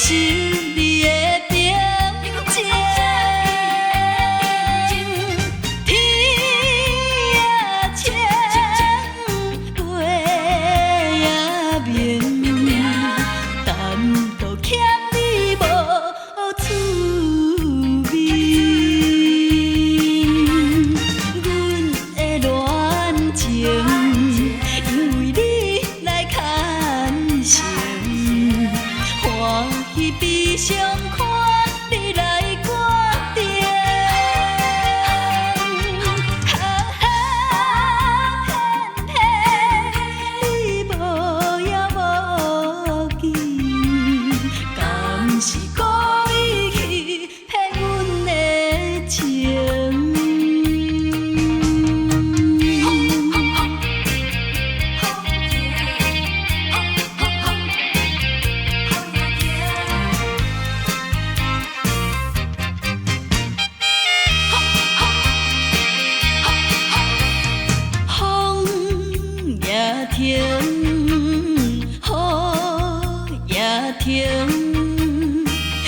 受你的平静。天也青，月也明，但都欠你无滋味。阮的恋情，因为你来牵绳，欢喜悲伤看你来决定。哈哈，偏偏你无影无迹，敢是故意去骗阮的情？风也停，雨也停，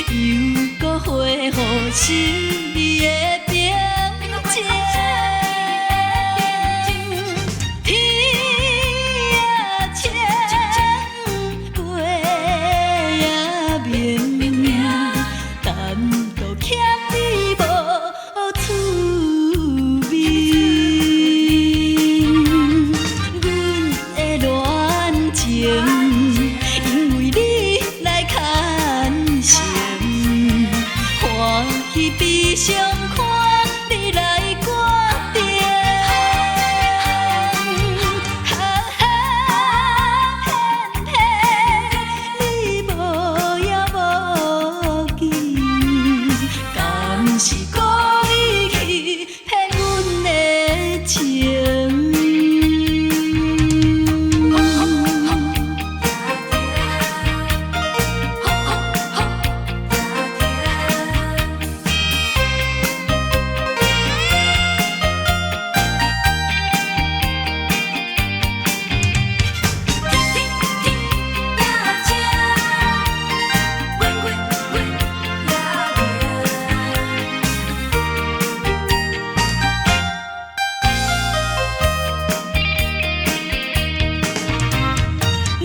又搁回予心里的平静。天也青，月也明，但都欠你无滋味。阮的恋情，因为你来牵绳，欢喜悲伤看你来决定。哈哈，偏偏你无影无迹，敢是故意去骗阮的情？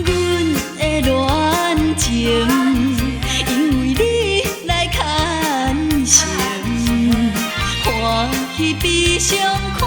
阮的恋情，因为你来牵绳，欢喜悲伤看